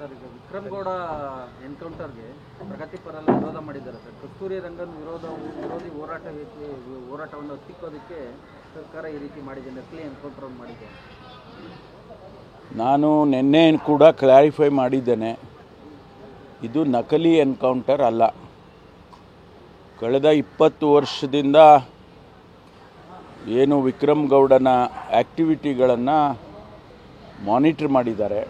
Sir, ಈಗ ವಿಕ್ರಮ್ ಗೌಡ ಎನ್ಕೌಂಟರ್ಗೆ ಪ್ರಗತಿಪರ ವಿರೋಧ ಮಾಡಿದ್ದಾರೆ ಸರ್. ಕಸ್ತೂರಿ ರಂಗನ್ ವಿರೋಧಿ ಹೋರಾಟವನ್ನು ಹತ್ತಿಕ್ಕೋದಕ್ಕೆ ಸರ್ಕಾರ ಈ ರೀತಿ ಮಾಡಿದೆ, ನಕಲಿ ಎನ್ಕೌಂಟರ್ ಮಾಡಿದೆ. ನಾನು ನಿನ್ನೆ ಕೂಡ ಕ್ಲಾರಿಫೈ ಮಾಡಿದ್ದೇನೆ, ಇದು ನಕಲಿ ಎನ್ಕೌಂಟರ್ ಅಲ್ಲ. ಕಳೆದ 20 ವರ್ಷದಿಂದ ಏನು ವಿಕ್ರಮ್ ಗೌಡನ ಆ್ಯಕ್ಟಿವಿಟಿಗಳನ್ನು ಮಾನಿಟರ್ ಮಾಡಿದ್ದಾರೆ.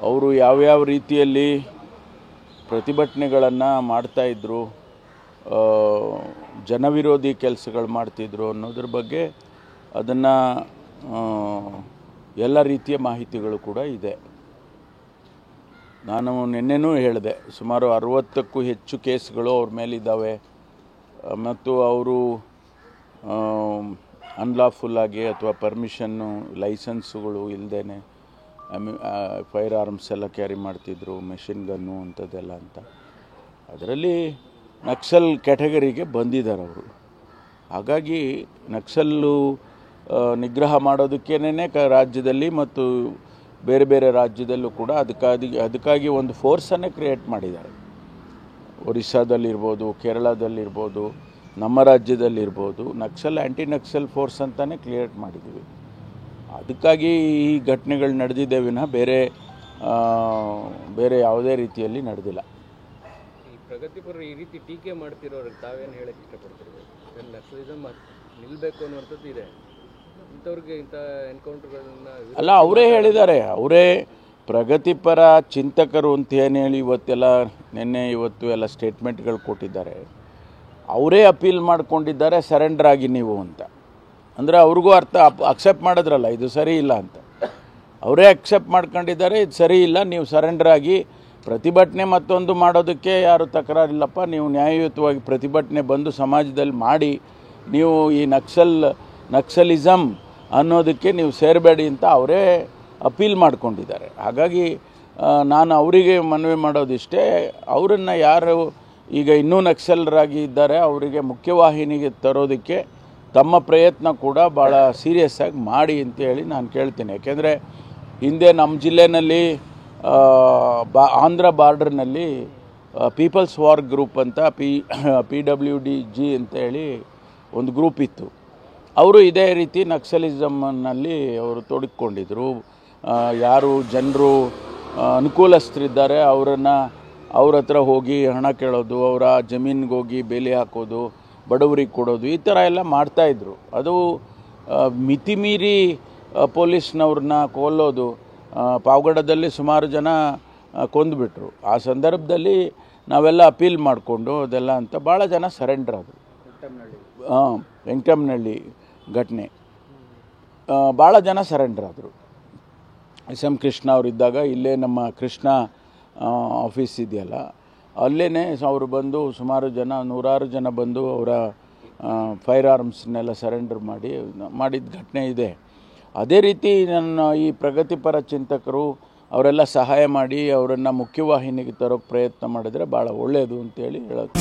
ಅವರು ಯಾವ್ಯಾವ ರೀತಿಯಲ್ಲಿ ಪ್ರತಿಭಟನೆಗಳನ್ನು ಮಾಡ್ತಾಯಿದ್ರು, ಜನವಿರೋಧಿ ಕೆಲಸಗಳು ಮಾಡ್ತಿದ್ರು ಅನ್ನೋದ್ರ ಬಗ್ಗೆ ಅದನ್ನು ಎಲ್ಲ ರೀತಿಯ ಮಾಹಿತಿಗಳು ಕೂಡ ಇದೆ. ನಾನು ನಿನ್ನೆನೂ ಹೇಳಿದೆ, ಸುಮಾರು 60ಕ್ಕೂ ಹೆಚ್ಚು ಕೇಸ್ಗಳು ಅವ್ರ ಮೇಲಿದ್ದಾವೆ ಮತ್ತು ಅವರು ಅನ್ಲಾಫುಲ್ಲಾಗಿ ಅಥವಾ ಪರ್ಮಿಷನ್ನು ಲೈಸೆನ್ಸುಗಳು ಇಲ್ಲದೇ ಫೈರ್ ಆರ್ಮ್ಸ್ ಎಲ್ಲ ಕ್ಯಾರಿ ಮಾಡ್ತಿದ್ರು, ಮೆಷಿನ್ ಗನ್ನು ಅಂಥದ್ದೆಲ್ಲ ಅಂತ. ಅದರಲ್ಲಿ ನಕ್ಸಲ್ ಕ್ಯಾಟಗರಿಗೆ ಬಂದಿದ್ದಾರೆ ಅವರು. ಹಾಗಾಗಿ ನಕ್ಸಲ್ಲು ನಿಗ್ರಹ ಮಾಡೋದಕ್ಕೇನೆ ರಾಜ್ಯದಲ್ಲಿ ಮತ್ತು ಬೇರೆ ಬೇರೆ ರಾಜ್ಯದಲ್ಲೂ ಕೂಡ ಅದಕ್ಕಾಗಿ ಒಂದು ಫೋರ್ಸನ್ನೇ ಕ್ರಿಯೇಟ್ ಮಾಡಿದ್ದಾರೆ. ಒರಿಸ್ಸಾದಲ್ಲಿರ್ಬೋದು, ಕೇರಳದಲ್ಲಿರ್ಬೋದು, ನಮ್ಮ ರಾಜ್ಯದಲ್ಲಿರ್ಬೋದು ಆ್ಯಂಟಿ ನಕ್ಸಲ್ ಫೋರ್ಸ್ ಅಂತಲೇ ಕ್ರಿಯೇಟ್ ಮಾಡಿದ್ದೀವಿ. ಅದಕ್ಕಾಗಿ ಈ ಘಟನೆಗಳು ನಡೆದಿದೆ ವಿನಃ ಬೇರೆ ಯಾವುದೇ ರೀತಿಯಲ್ಲಿ ನಡೆದಿಲ್ಲ. ಈ ಪ್ರಗತಿಪರರು ಈ ರೀತಿ ಟೀಕೆ ಮಾಡ್ತಿರೋರಿಗೆ ತಾವೇನು ಹೇಳಕ್ಕೆ ಇಷ್ಟಪಡ್ತಿರ್ಬೋದು? ನಕ್ಸಲಿಸಮ್ ನಿಲ್ಲಬೇಕು ಅನ್ನುವಂಥದ್ದು ಇದೆ, ಇಂಥವ್ರಿಗೆ ಇಂಥ ಎನ್ಕೌಂಟರ್ಗಳನ್ನ ಅಲ್ಲ, ಅವರೇ ಹೇಳಿದ್ದಾರೆ. ಅವರೇ ಪ್ರಗತಿಪರ ಚಿಂತಕರು ಅಂತ ಏನು ಹೇಳಿ ಇವತ್ತು ಎಲ್ಲ ಸ್ಟೇಟ್ಮೆಂಟ್ಗಳು ಕೊಟ್ಟಿದ್ದಾರೆ. ಅವರೇ ಅಪೀಲ್ ಮಾಡ್ಕೊಂಡಿದ್ದಾರೆ, ಸರೆಂಡರ್ ಆಗಿ ನೀವು ಅಂತ. ಅಂದರೆ ಅವ್ರಿಗೂ ಅಕ್ಸೆಪ್ಟ್ ಮಾಡಿದ್ರಲ್ಲ ಇದು ಸರಿ ಇಲ್ಲ ಅಂತ. ಅವರೇ ಅಕ್ಸೆಪ್ಟ್ ಮಾಡ್ಕೊಂಡಿದ್ದಾರೆ, ಇದು ಸರಿ ಇಲ್ಲ, ನೀವು ಸರೆಂಡರ್ ಆಗಿ ಪ್ರತಿಭಟನೆ ಮತ್ತೊಂದು ಮಾಡೋದಕ್ಕೆ ಯಾರು ತಕರಾರಿಲ್ಲಪ್ಪ, ನೀವು ನ್ಯಾಯಯುತವಾಗಿ ಪ್ರತಿಭಟನೆ ಬಂದು ಸಮಾಜದಲ್ಲಿ ಮಾಡಿ, ನೀವು ಈ ನಕ್ಸಲಿಸಮ್ ಅನ್ನೋದಕ್ಕೆ ನೀವು ಸೇರಬೇಡಿ ಅಂತ ಅವರೇ ಅಪೀಲ್ ಮಾಡ್ಕೊಂಡಿದ್ದಾರೆ. ಹಾಗಾಗಿ ನಾನು ಅವರಿಗೆ ಮನವಿ ಮಾಡೋದಿಷ್ಟೇ, ಅವರನ್ನು ಯಾರು ಈಗ ಇನ್ನೂ ನಕ್ಸಲರಾಗಿ ಇದ್ದಾರೆ ಅವರಿಗೆ ಮುಖ್ಯವಾಹಿನಿಗೆ ತರೋದಕ್ಕೆ ತಮ್ಮ ಪ್ರಯತ್ನ ಕೂಡ ಭಾಳ ಸೀರಿಯಸ್ ಆಗಿ ಮಾಡಿ ಅಂತೇಳಿ ನಾನು ಕೇಳ್ತೀನಿ. ಯಾಕೆಂದರೆ ಹಿಂದೆ ನಮ್ಮ ಜಿಲ್ಲೆಯಲ್ಲಿ ಆಂಧ್ರ ಬಾರ್ಡರ್ನಲ್ಲಿ ಪೀಪಲ್ಸ್ ವಾರ್ ಗ್ರೂಪ್ ಅಂತ PWDG ಅಂತೇಳಿ ಒಂದು ಗ್ರೂಪ್ ಇತ್ತು. ಅವರು ಇದೇ ರೀತಿ ನಕ್ಸಲಿಸಮ್ನಲ್ಲಿ ಅವರು ತೊಡಗಿಕೊಂಡಿದ್ರು. ಯಾರು ಜನರು ಅನುಕೂಲಸ್ಥರಿದ್ದಾರೆ ಅವ್ರ ಹತ್ರ ಹೋಗಿ ಹಣ ಕೇಳೋದು, ಅವರ ಜಮೀನಿಗೆ ಹೋಗಿ ಬೇಲಿ ಹಾಕೋದು, ಬಡವರಿಗೆ ಕೊಡೋದು, ಈ ಥರ ಎಲ್ಲ ಮಾಡ್ತಾಯಿದ್ರು. ಅದು ಮಿತಿಮೀರಿ ಪೊಲೀಸ್ನವ್ರನ್ನ ಕೊಲ್ಲೋದು. ಪಾವಗಡದಲ್ಲಿ ಸುಮಾರು ಜನ ಕೊಂದುಬಿಟ್ರು. ಆ ಸಂದರ್ಭದಲ್ಲಿ ನಾವೆಲ್ಲ ಅಪೀಲ್ ಮಾಡಿಕೊಂಡು ಅದೆಲ್ಲ ಅಂತ ಭಾಳ ಜನ ಸರೆಂಡರ್ ಆದರು. ವೆಂಕಟಮ್ಮನಹಳ್ಳಿ ಘಟನೆ ಭಾಳ ಜನ ಸರೆಂಡರ್ ಆದರು. SM ಕೃಷ್ಣ ಅವರಿದ್ದಾಗ ಇಲ್ಲೇ ನಮ್ಮ ಕೃಷ್ಣ ಆಫೀಸ್ ಇದೆಯಲ್ಲ, ಅಲ್ಲೇ ಅವರು ಬಂದು ಸುಮಾರು ಜನ, 100 ಜನ ಬಂದು ಅವರ ಫೈರ್ ಆರ್ಮ್ಸ್ನೆಲ್ಲ ಸರೆಂಡರ್ ಮಾಡಿದ ಘಟನೆ ಇದೆ. ಅದೇ ರೀತಿ ನನ್ನ ಈ ಪ್ರಗತಿಪರ ಚಿಂತಕರು ಅವರೆಲ್ಲ ಸಹಾಯ ಮಾಡಿ ಅವರನ್ನು ಮುಖ್ಯವಾಹಿನಿಗೆ ತರೋಕ್ಕೆ ಪ್ರಯತ್ನ ಮಾಡಿದರೆ ಭಾಳ ಒಳ್ಳೆಯದು ಅಂತೇಳಿ ಹೇಳೋದು.